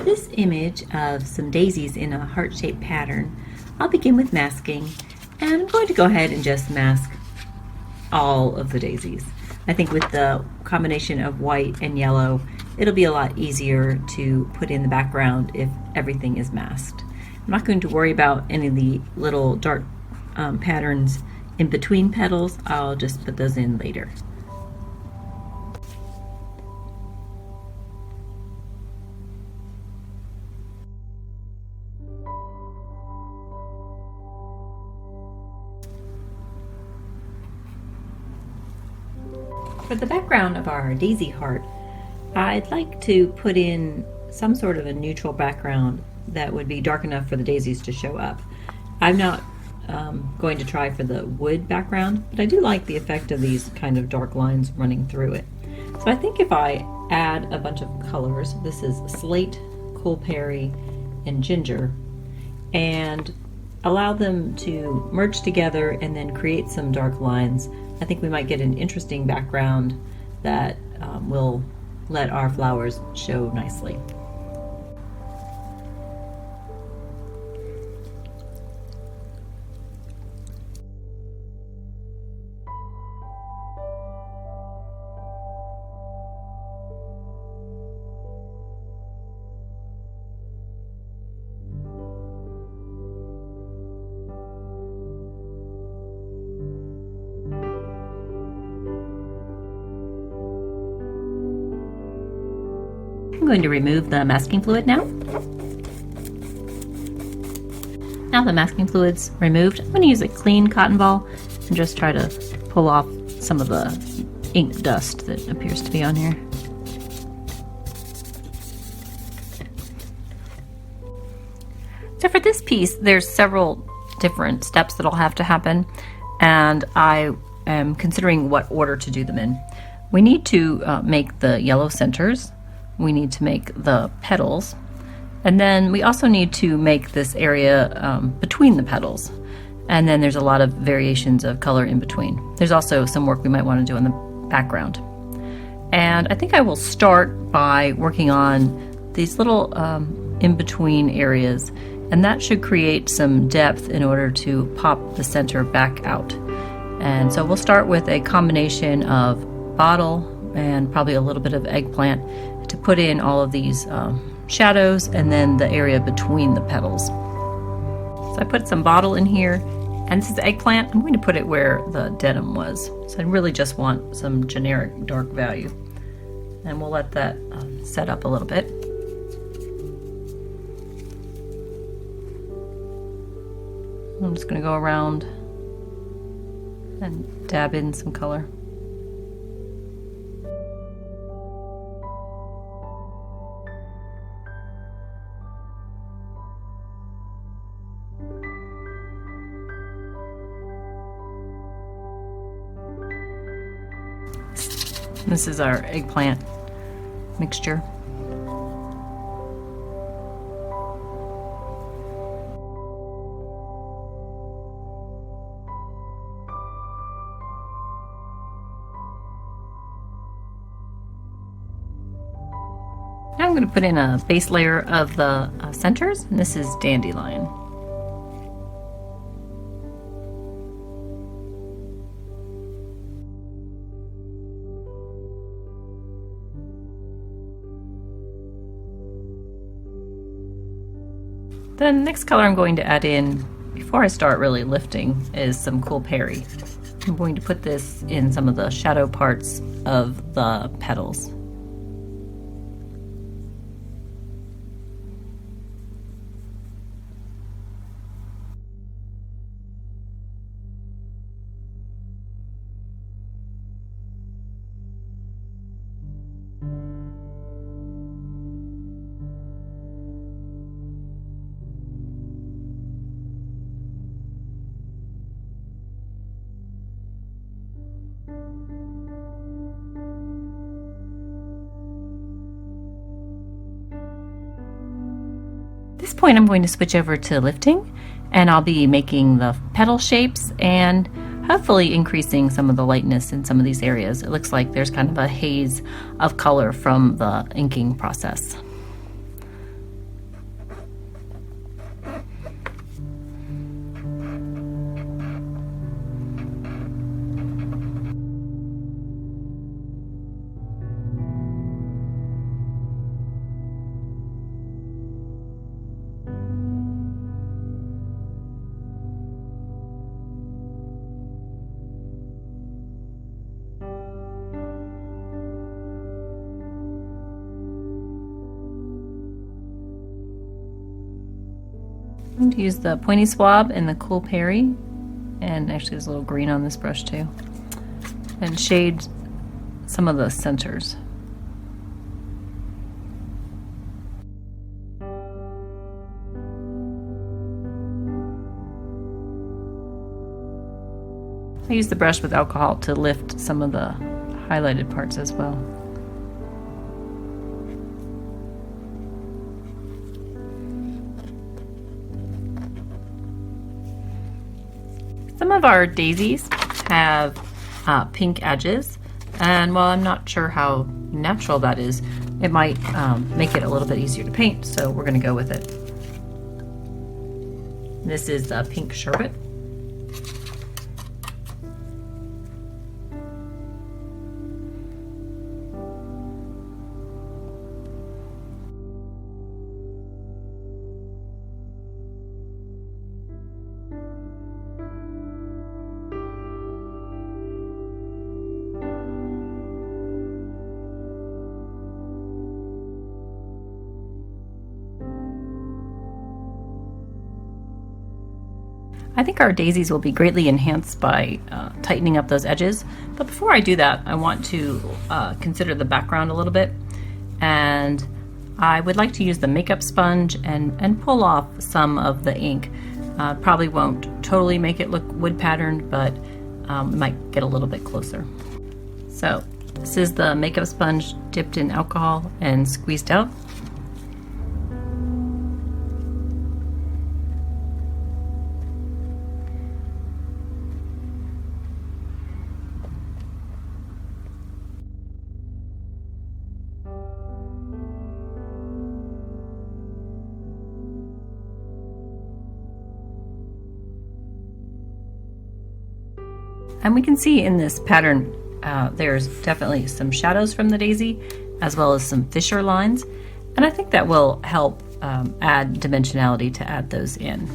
For this image of some daisies in a heart-shaped pattern, I'll begin with masking, and I'm going to go ahead and just mask all of the daisies. I think with the combination of white and yellow, it'll be a lot easier to put in the background if everything is masked. I'm not going to worry about any of the little dark patterns in between petals. I'll just put those in later. For the background of our daisy heart, I'd like to put in some sort of a neutral background that would be dark enough for the daisies to show up. I'm not going to try for the wood background, but I do like the effect of these kind of dark lines running through it. So I think if I add a bunch of colors, this is slate, coolberry, and ginger, and allow them to merge together and then create some dark lines, I think we might get an interesting background that will let our flowers show nicely. I'm going to remove the masking fluid now. Now the masking fluid's removed, I'm going to use a clean cotton ball and just try to pull off some of the ink dust that appears to be on here. So for this piece, there's several different steps that'll have to happen, and I am considering what order to do them in. We need to make the yellow centers. We need to make the petals, and then we also need to make this area between the petals, and then there's a lot of variations of color in between. There's also some work we might want to do in the background, and I think I will start by working on these little in-between areas, and that should create some depth in order to pop the center back out. And so we'll start with a combination of bottle and probably a little bit of eggplant to put in all of these shadows and then the area between the petals. So I put some bottle in here, and this is eggplant. I'm going to put it where the denim was. So I really just want some generic dark value. And we'll let that set up a little bit. I'm just going to go around and dab in some color. This is our eggplant mixture. Now I'm going to put in a base layer of the centers, and this is dandelion. The next color I'm going to add in before I start really lifting is some coolberry. I'm going to put this in some of the shadow parts of the petals. At this point I'm going to switch over to lifting, and I'll be making the petal shapes and hopefully increasing some of the lightness in some of these areas. It looks like there's kind of a haze of color from the inking process. I'm going to use the pointy swab and the cool Perry, and actually there's a little green on this brush too, and shade some of the centers. I use the brush with alcohol to lift some of the highlighted parts as well. Some of our daisies have pink edges, and while I'm not sure how natural that is, it might make it a little bit easier to paint, so we're going to go with it. This is the pink sherbet. I think our daisies will be greatly enhanced by tightening up those edges. But before I do that, I want to consider the background a little bit. And I would like to use the makeup sponge and pull off some of the ink. Probably won't totally make it look wood patterned, but might get a little bit closer. So this is the makeup sponge dipped in alcohol and squeezed out. And we can see in this pattern there's definitely some shadows from the daisy as well as some fissure lines, and I think that will help add dimensionality to add those in. So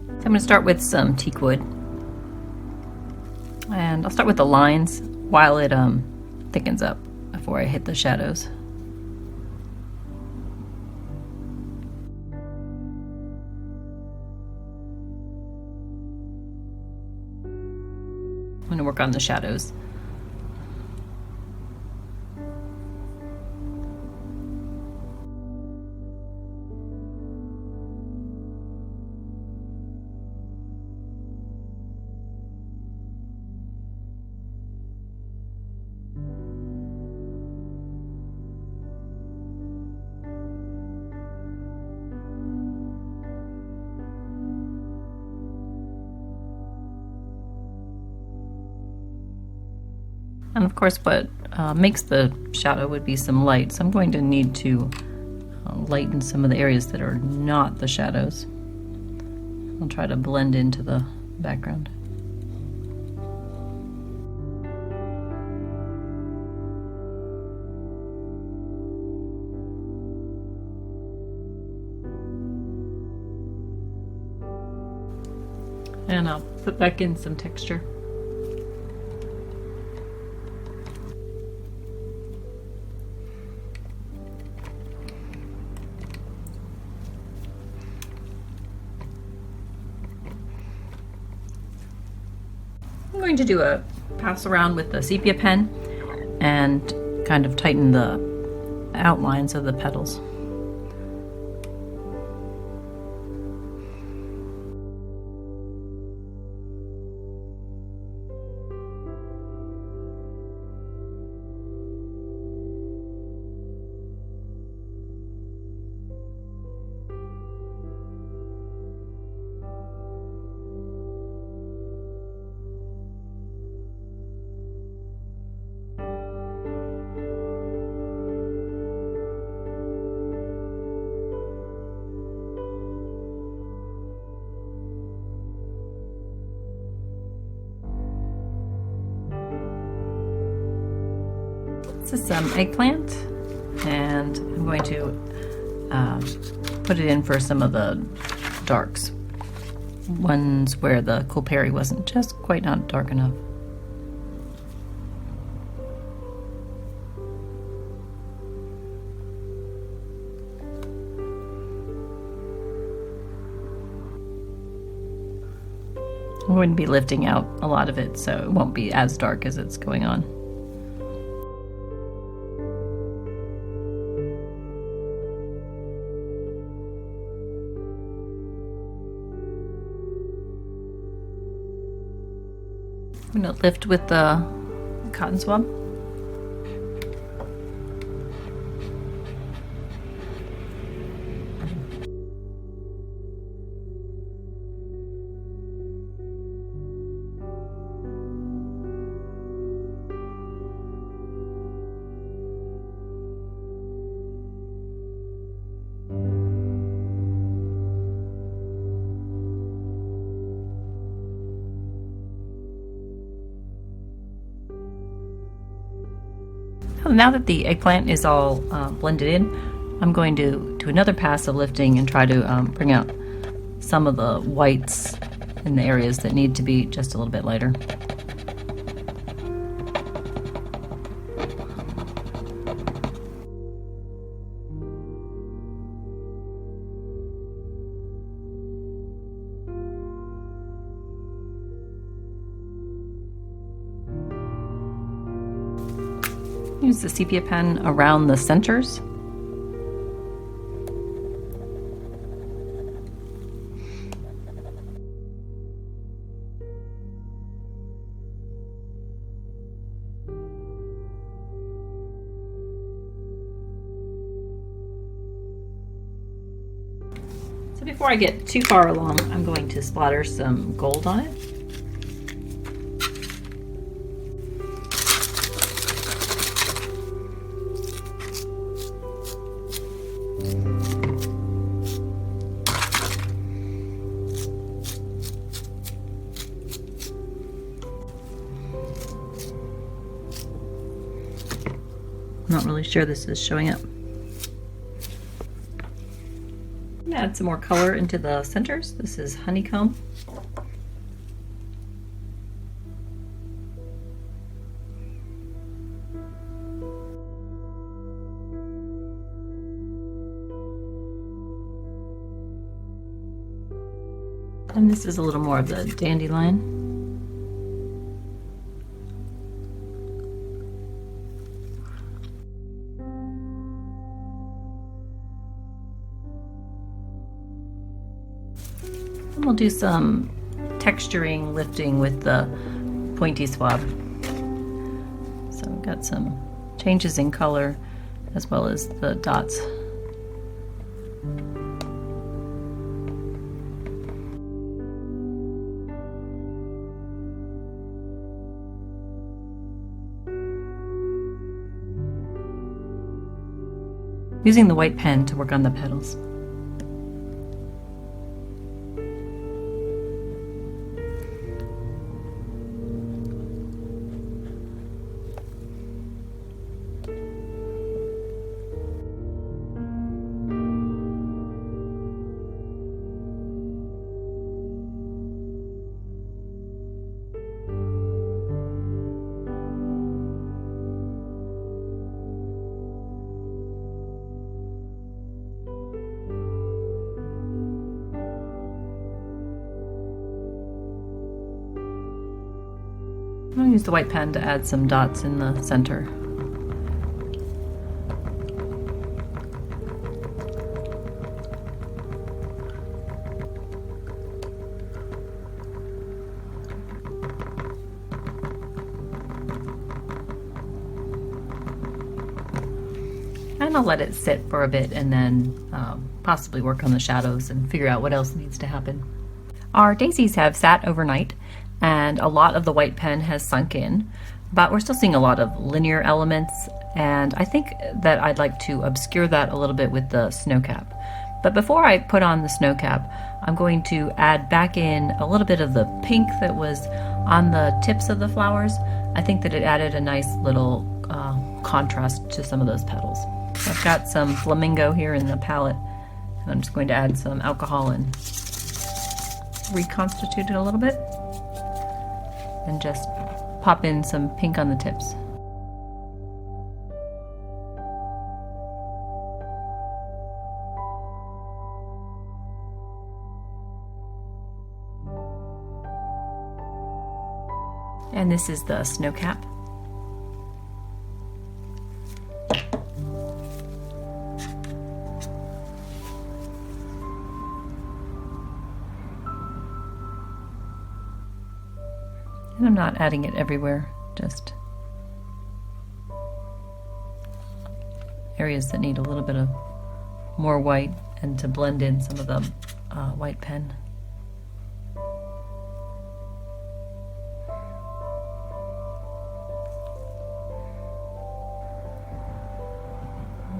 I'm going to start with some teak wood, and I'll start with the lines while it thickens up before I hit the shadows. I'm going to work on the shadows. And of course what makes the shadow would be some light, so I'm going to need to lighten some of the areas that are not the shadows. I'll try to blend into the background. And I'll put back in some texture. I'm going to do a pass around with the sepia pen and kind of tighten the outlines of the petals. This is some eggplant, and I'm going to put it in for some of the darks, ones where the Coolberry wasn't just quite not dark enough. I'm going to be lifting out a lot of it, so it won't be as dark as it's going on. I'm going to lift with the cotton swab. Now that the eggplant is all blended in, I'm going to do another pass of lifting and try to bring out some of the whites in the areas that need to be just a little bit lighter. Use the sepia pen around the centers. So before I get too far along, I'm going to splatter some gold on it. I'm not really sure this is showing up. Add some more color into the centers. This is honeycomb. And this is a little more of the dandelion. And we'll do some texturing, lifting with the pointy swab. So we've got some changes in color as well as the dots. Using the white pen to work on the petals. I'm going to use the white pen to add some dots in the center. And I'll let it sit for a bit and then possibly work on the shadows and figure out what else needs to happen. Our daisies have sat overnight and a lot of the white pen has sunk in, but we're still seeing a lot of linear elements, and I think that I'd like to obscure that a little bit with the snow cap. But before I put on the snow cap, I'm going to add back in a little bit of the pink that was on the tips of the flowers. I think that it added a nice little contrast to some of those petals. So I've got some flamingo here in the palette, and I'm just going to add some alcohol and reconstitute it a little bit. And just pop in some pink on the tips. And this is the snow cap. And I'm not adding it everywhere, just areas that need a little bit of more white and to blend in some of the white pen.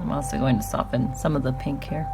I'm also going to soften some of the pink here.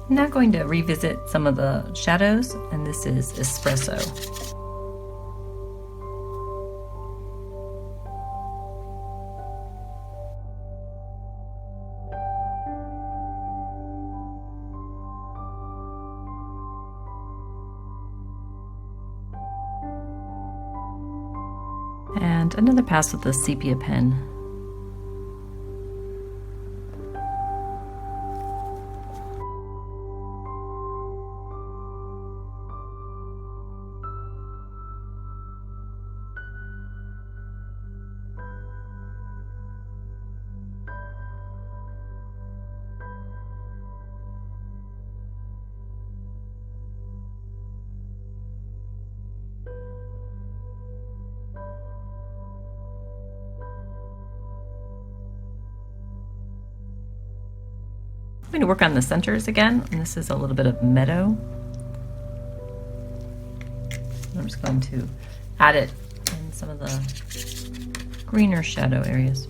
I'm now going to revisit some of the shadows, and this is Espresso. And another pass with the sepia pen. I'm going to work on the centers again, and this is a little bit of meadow. I'm just going to add it in some of the greener shadow areas.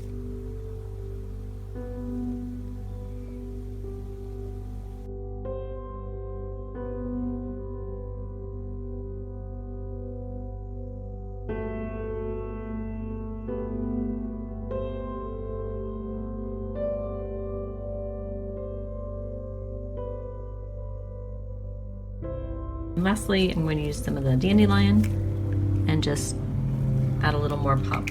And lastly, I'm going to use some of the dandelion and just add a little more pop.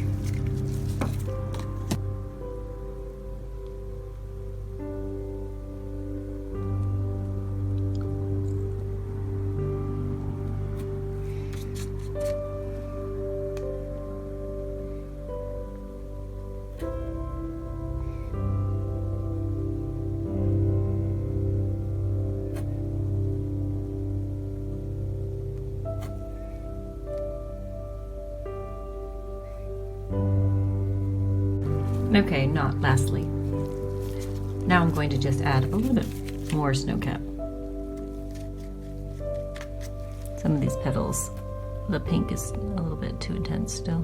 Okay, not lastly. Now I'm going to just add a little bit more snow cap. Some of these petals, the pink is a little bit too intense still.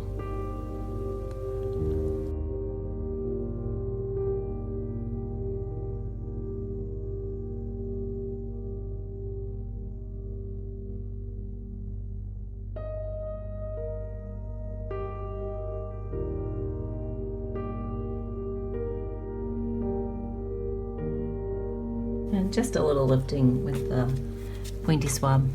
And just a little lifting with the pointy swab.